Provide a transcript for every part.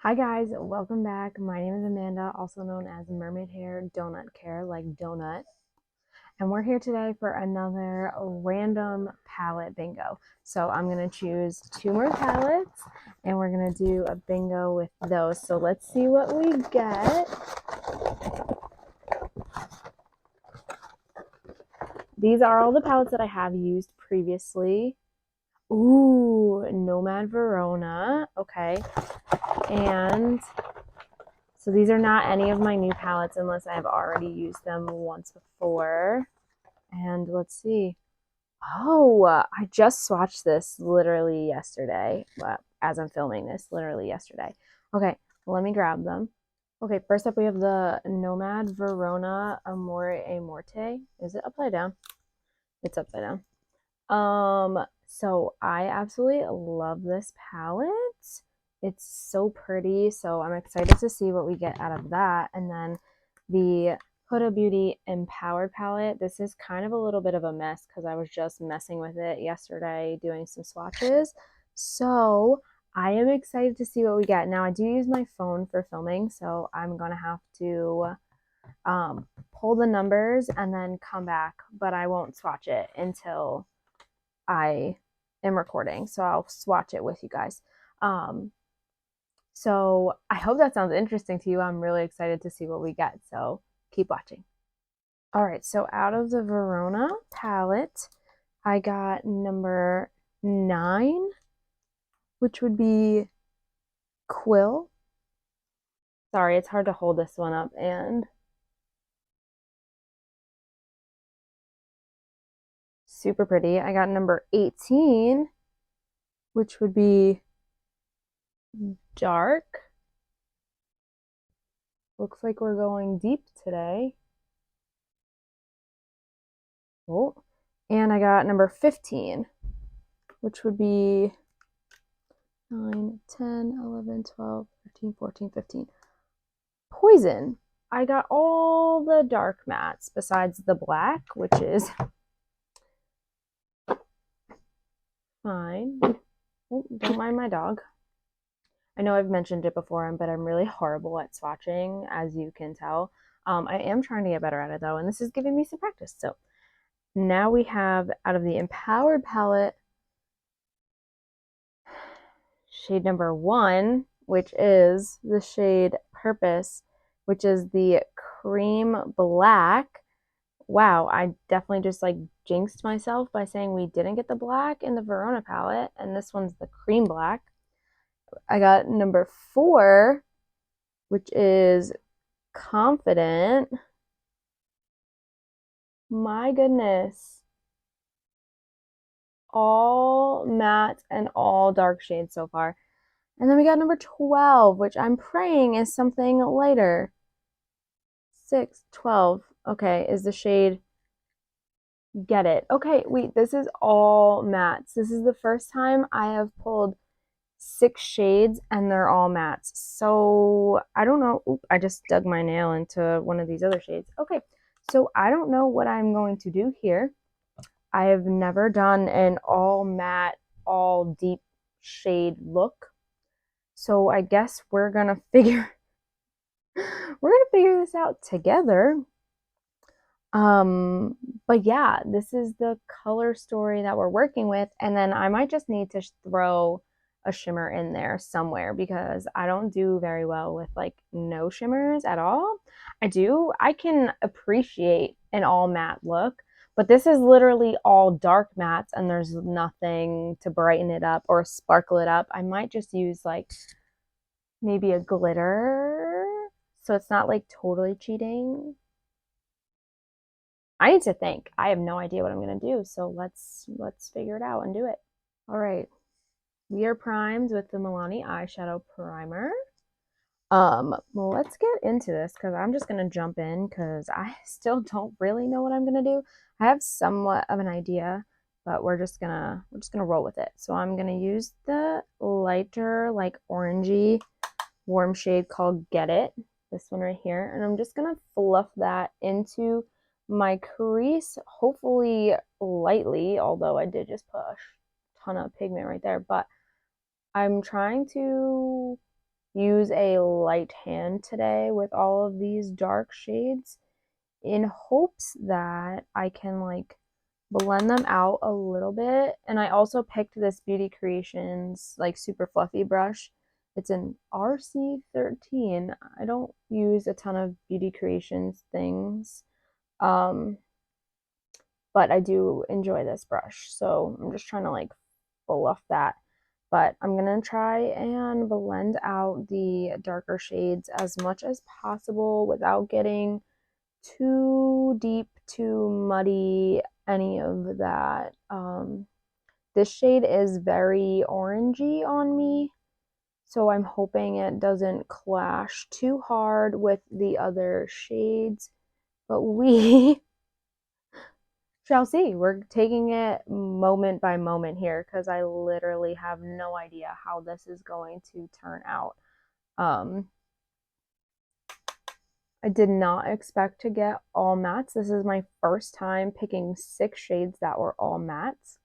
Hi guys, welcome back. My name is Amanda, also known as Mermaid Hair Donut Care, like donut. And we're here today for another random palette bingo. So I'm going to choose two more palettes and we're going to do a bingo with those. So let's see what we get. These are all the palettes that I have used previously. Ooh, Nomad Verona. Okay. And so these are not any of my new palettes unless I have already used them once before. And let's see. Oh, I just swatched this literally yesterday. Well, as I'm filming this, literally yesterday. Okay, let me grab them. Okay, first up we have the Nomad Verona Amore Morte. Is it upside down? It's upside down. So I absolutely love this palette. It's so pretty, so I'm excited to see what we get out of that. And then the Huda Beauty Empowered palette. This is kind of a little bit of a mess because I was just messing with it yesterday doing some swatches. So I am excited to see what we get. Now I do use my phone for filming, so I'm gonna have to pull the numbers and then come back, but I won't swatch it until I am recording, so I'll swatch it with you guys. So I hope that sounds interesting to you. I'm really excited to see what we get, so keep watching. All right, so out of the Verona palette, I got number 9, which would be Quill. Sorry, it's hard to hold this one up and super pretty. I got number 18, which would be Dark. Looks like we're going deep today. Oh, and I got number 15, which would be 9, 10, 11, 12, 13, 14, 15. Poison. I got all the dark mattes besides the black, which is fine. Oh, don't mind my dog. I know I've mentioned it before, but I'm really horrible at swatching, as you can tell. I am trying to get better at it, though, and this is giving me some practice. So now we have, out of the Empowered palette, shade number 1, which is the shade Purpose, which is the cream black. Wow, I definitely just like jinxed myself by saying we didn't get the black in the Verona palette, and this one's the cream black. I got number 4, which is Confident. My goodness. All matte and all dark shades so far. And then we got number 12, which I'm praying is something lighter. 6, 12. Okay, is the shade Get It. Okay, wait, this is all mattes. This is the first time I have pulled 6 shades and they're all mattes. So I don't know. Oop, I just dug my nail into one of these other shades. Okay, so I don't know what I'm going to do here. I have never done an all matte, all deep shade look. So I guess we're gonna figure this out together. But yeah, this is the color story that we're working with, and then I might just need to throw a shimmer in there somewhere because I don't do very well with like no shimmers at all. I can appreciate an all matte look, but this is literally all dark mattes and there's nothing to brighten it up or sparkle it up. I might just use like maybe a glitter so it's not like totally cheating. I need to think. I have no idea what I'm gonna do, so let's figure it out and do it. All right, we are primed with the Milani eyeshadow primer. Let's get into this because I'm just gonna jump in because I still don't really know what I'm gonna do. I have somewhat of an idea, but we're just gonna roll with it. So I'm gonna use the lighter, like orangey, warm shade called Get It. This one right here, and I'm just gonna fluff that into my crease, hopefully lightly, although I did just put a ton of pigment right there, but I'm trying to use a light hand today with all of these dark shades in hopes that I can like blend them out a little bit. And I also picked this Beauty Creations like super fluffy brush. It's an RC13. I don't use a ton of Beauty Creations things, but I do enjoy this brush. So I'm just trying to like fluff that. But I'm gonna try and blend out the darker shades as much as possible without getting too deep, too muddy, any of that. This shade is very orangey on me, so I'm hoping it doesn't clash too hard with the other shades, but we shall see. We're taking it moment by moment here because I literally have no idea how this is going to turn out. I did not expect to get all mattes. This is my first time picking 6 shades that were all mattes.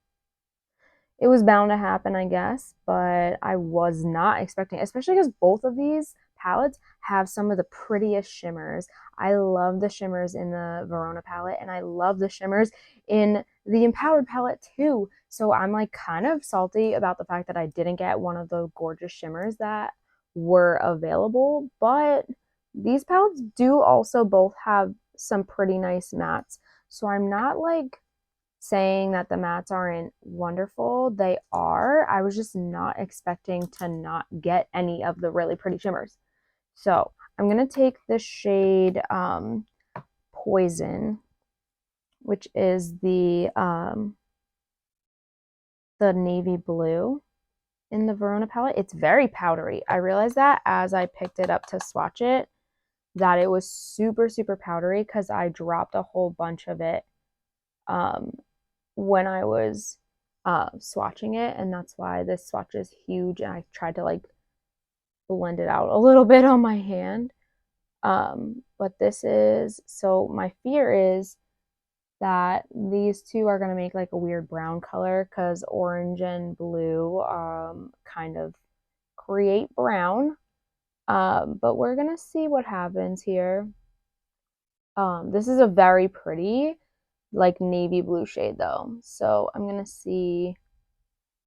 It was bound to happen, I guess, but I was not expecting, especially because both of these palettes have some of the prettiest shimmers. I love the shimmers in the Verona palette, and I love the shimmers in the Empowered palette too. So I'm like kind of salty about the fact that I didn't get one of the gorgeous shimmers that were available, but these palettes do also both have some pretty nice mattes. So I'm not like saying that the mattes aren't wonderful. They are. I was just not expecting to not get any of the really pretty shimmers. So I'm going to take the shade Poison, which is the navy blue in the Verona palette. It's very powdery. I realized that as I picked it up to swatch it, that it was super, super powdery because I dropped a whole bunch of it when I was swatching it, and that's why this swatch is huge, and I tried to like blend it out a little bit on my hand. But this is, so my fear is that these two are going to make like a weird brown color because orange and blue kind of create brown. But we're going to see what happens here. This is a very pretty like navy blue shade though, so I'm going to see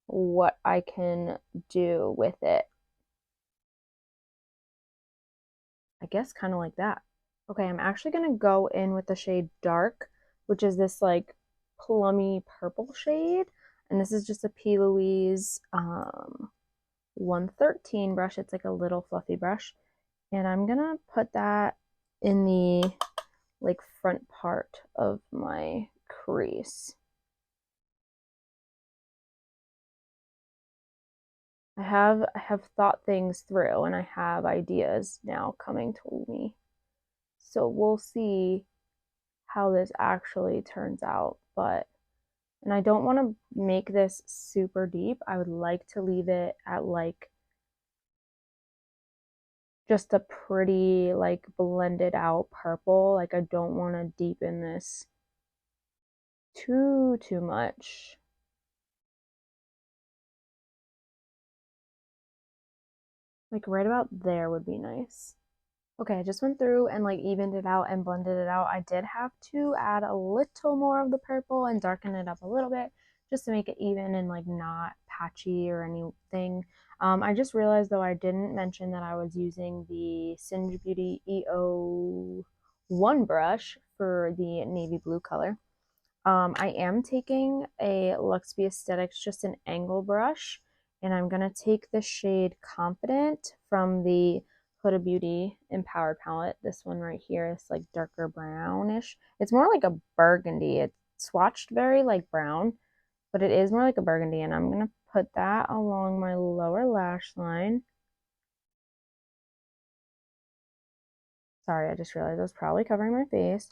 what I can do with it. I guess kind of like that. Okay, I'm actually going to go in with the shade Dark, which is this like plummy purple shade. And this is just a P. Louise 113 brush. It's like a little fluffy brush. And I'm going to put that in the like front part of my crease. I have thought things through, and I have ideas now coming to me. So we'll see how this actually turns out. And I don't want to make this super deep. I would like to leave it at like just a pretty like blended out purple. Like I don't want to deepen this too much. Like right about there would be nice. Okay, I just went through and like evened it out and blended it out. I did have to add a little more of the purple and darken it up a little bit just to make it even and like not patchy or anything. I just realized though I didn't mention that I was using the Singe Beauty EO1 brush for the navy blue color. I am taking a Lux B Aesthetix, just an angle brush, and I'm going to take the shade Confident from the Huda Beauty Empowered palette. This one right here is like darker brownish. It's more like a burgundy. It's swatched very like brown, but it is more like a burgundy, and I'm going to put that along my lower lash line. Sorry, I just realized I was probably covering my face.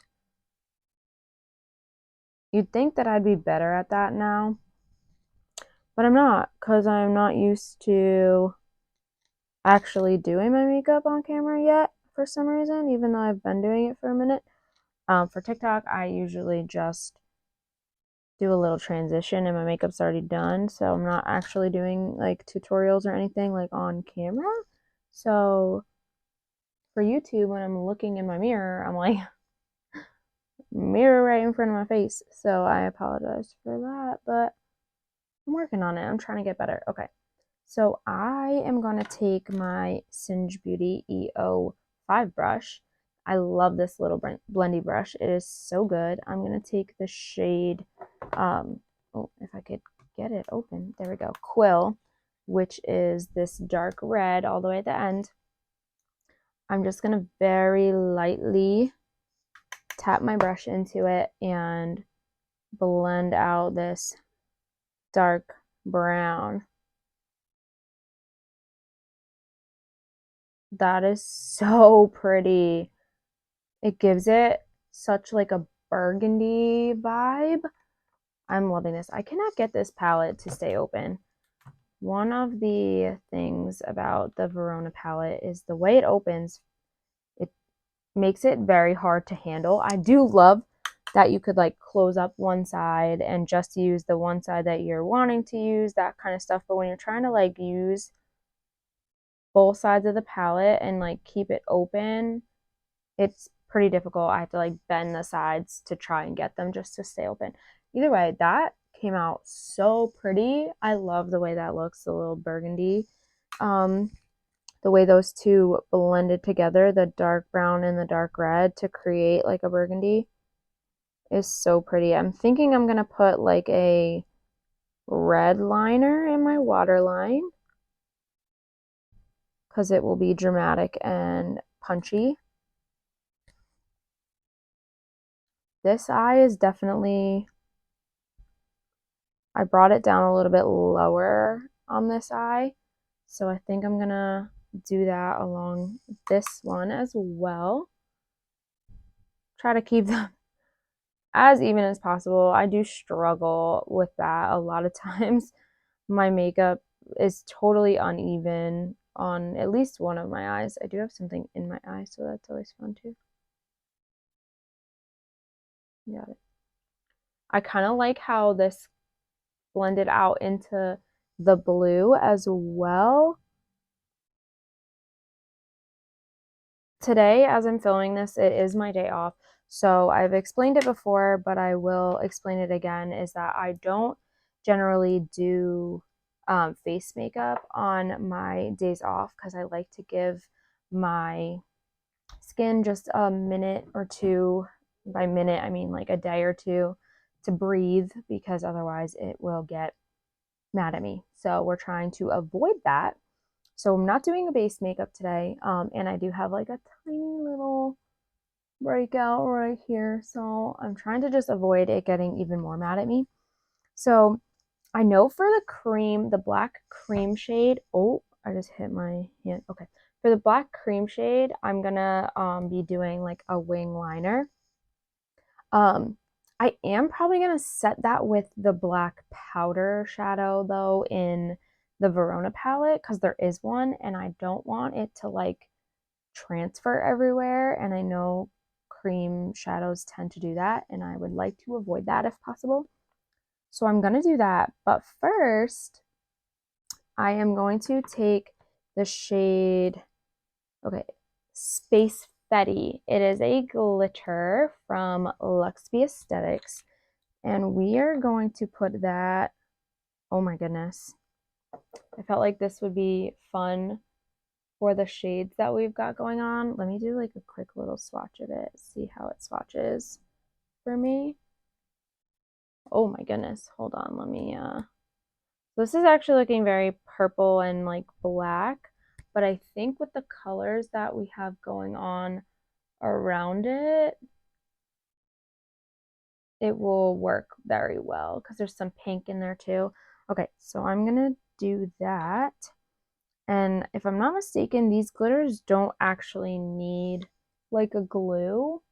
You'd think that I'd be better at that now, but I'm not, because I'm not used to actually doing my makeup on camera yet for some reason, even though I've been doing it for a minute. For TikTok, I usually just do a little transition and my makeup's already done, so I'm not actually doing like tutorials or anything like on camera. So for YouTube, when I'm looking in my mirror, I'm like, mirror right in front of my face. So I apologize for that, but I'm working on it. I'm trying to get better. Okay. So I am going to take my Singe Beauty EO5 brush. I love this little blendy brush. It is so good. I'm going to take the shade, oh, if I could get it open. There we go. Quill, which is this dark red all the way at the end. I'm just going to very lightly tap my brush into it and blend out this dark brown. That is so pretty. It gives it such like a burgundy vibe. I'm loving this. I cannot get this palette to stay open. One of the things about the Verona palette is the way it opens. It makes it very hard to handle. I do love that you could like close up one side and just use the one side that you're wanting to use, that kind of stuff. But when you're trying to like use both sides of the palette and like keep it open, it's pretty difficult. I have to like bend the sides to try and get them just to stay open. Either way, that came out so pretty. I love the way that looks, the little burgundy. The way those two blended together, the dark brown and the dark red to create like a burgundy, is so pretty. I'm thinking I'm gonna put like a red liner in my waterline because it will be dramatic and punchy. This eye is definitely, I brought it down a little bit lower on this eye. So I think I'm gonna do that along this one as well. Try to keep them as even as possible. I do struggle with that a lot of times. My makeup is totally uneven on at least one of my eyes. I do have something in my eye, so that's always fun too. Got it. I kind of like how this blended out into the blue as well. Today, as I'm filming this, it is my day off. So I've explained it before, but I will explain it again, is that I don't generally do face makeup on my days off because I like to give my skin just a minute or two. By minute, I mean like a day or two to breathe, because otherwise it will get mad at me. So we're trying to avoid that. So I'm not doing a base makeup today, and I do have like a tiny little breakout right here. So I'm trying to just avoid it getting even more mad at me. So I know for the cream, the black cream shade, oh, I just hit my hand. Okay. For the black cream shade, I'm gonna be doing like a wing liner. I am probably gonna set that with the black powder shadow though in the Verona palette, because there is one and I don't want it to like transfer everywhere, and I know cream shadows tend to do that, and I would like to avoid that if possible. So I'm gonna do that, but first I am going to take the shade, okay, Space-fetti. It is a glitter from Lux B Aesthetix, and we are going to put that, oh my goodness. I felt like this would be fun for the shades that we've got going on. Let me do like a quick little swatch of it, see how it swatches for me. Oh my goodness, hold on, let me, this is actually looking very purple and like black, but I think with the colors that we have going on around it, it will work very well because there's some pink in there too. Okay, so I'm gonna do that. And if I'm not mistaken, these glitters don't actually need like a glue.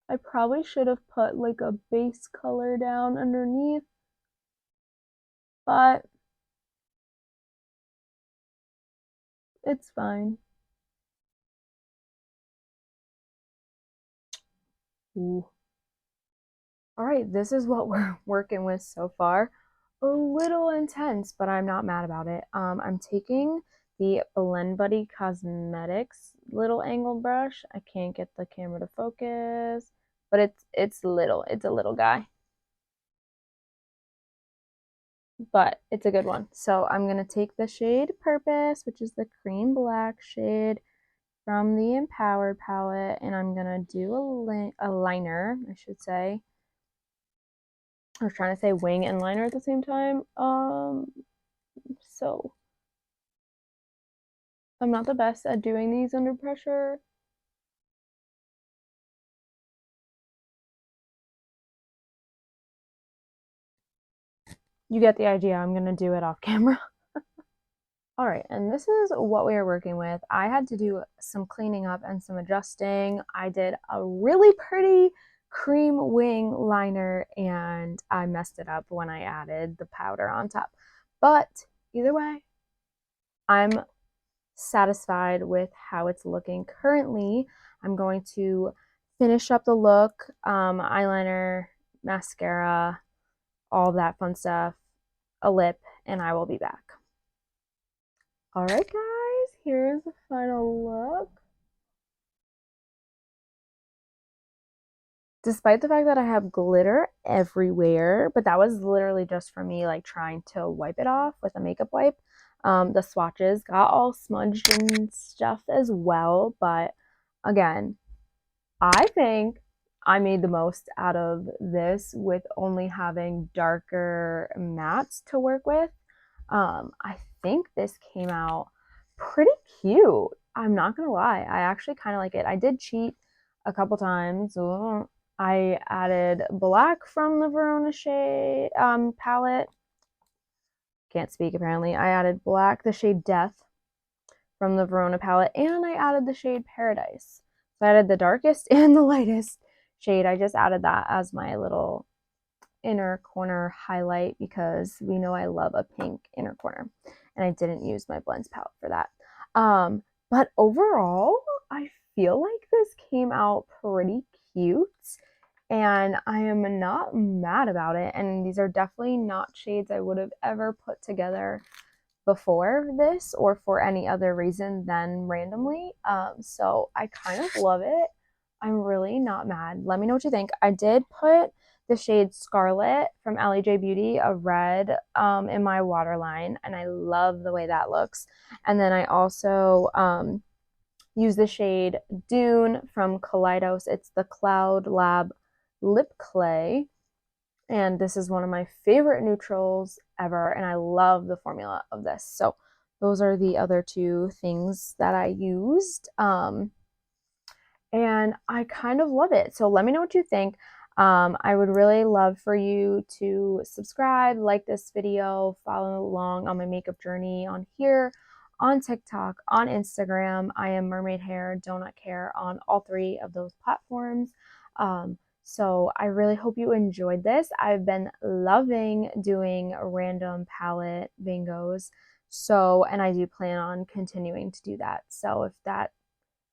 I probably should have put like a base color down underneath, but it's fine. Ooh. All right, this is what we're working with so far. a little intense, but I'm not mad about it. I'm taking the Blend Buddy Cosmetics little angled brush. I can't get the camera to focus, but it's little. It's a little guy, but it's a good one. So I'm gonna take the shade Purpose, which is the cream black shade from the Empowered palette, and I'm gonna do a liner, I should say. I was trying to say wing and liner at the same time. So I'm not the best at doing these under pressure. You get the idea. I'm gonna do it off camera. All right, and this is what we are working with. I had to do some cleaning up and some adjusting. I did a really pretty cream wing liner and I messed it up when I added the powder on top. But either way, I'm satisfied with how it's looking currently. I'm going to finish up the look, eyeliner, mascara, all that fun stuff, a lip, and I will be back. All right, guys, here's the final look. Despite the fact that I have glitter everywhere, but that was literally just for me like trying to wipe it off with a makeup wipe. The swatches got all smudged and stuff as well, but again, I think I made the most out of this with only having darker mattes to work with. I think this came out pretty cute. I'm not gonna lie, I actually kind of like it. I did cheat a couple times. I added black from the Verona shade palette. Can't speak apparently. I added black, the shade Death from the Verona palette, and I added the shade Paradise. So I added the darkest and the lightest shade. I just added that as my little inner corner highlight because we know I love a pink inner corner, and I didn't use my blends palette for that. But overall, I feel like this came out pretty cute and I am not mad about it. And these are definitely not shades I would have ever put together before this or for any other reason than randomly. So I kind of love it. I'm really not mad. Let me know what you think. I did put the shade Scarlet from Elli J Beauty, a red, in my waterline, and I love the way that looks. And then I also use the shade Dune from Kaleidos. It's the Cloud Lab Lip Clay. And this is one of my favorite neutrals ever, and I love the formula of this. So those are the other two things that I used. And I kind of love it. So let me know what you think. I would really love for you to subscribe, like this video, follow along on my makeup journey on here, on TikTok, on Instagram. I am Mermaid Hair, Donut Care on all three of those platforms. So I really hope you enjoyed this. I've been loving doing random palette bingos. So, and I do plan on continuing to do that. So if that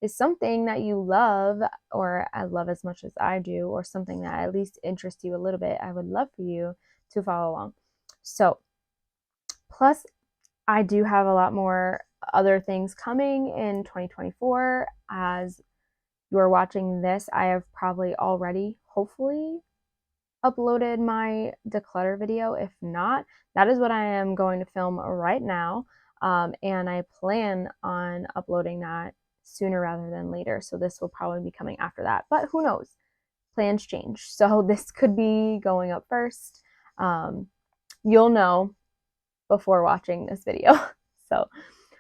is something that you love, or I love as much as I do, or something that at least interests you a little bit, I would love for you to follow along. So, plus, I do have a lot more other things coming in 2024. As you are watching this, I have probably already, hopefully, uploaded my declutter video. If not, that is what I am going to film right now. And I plan on uploading that sooner rather than later. So this will probably be coming after that, but who knows? Plans change. So this could be going up first. You'll know before watching this video. So,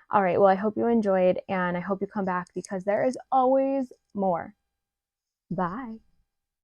all right. Well, I hope you enjoyed and I hope you come back because there is always more. Bye.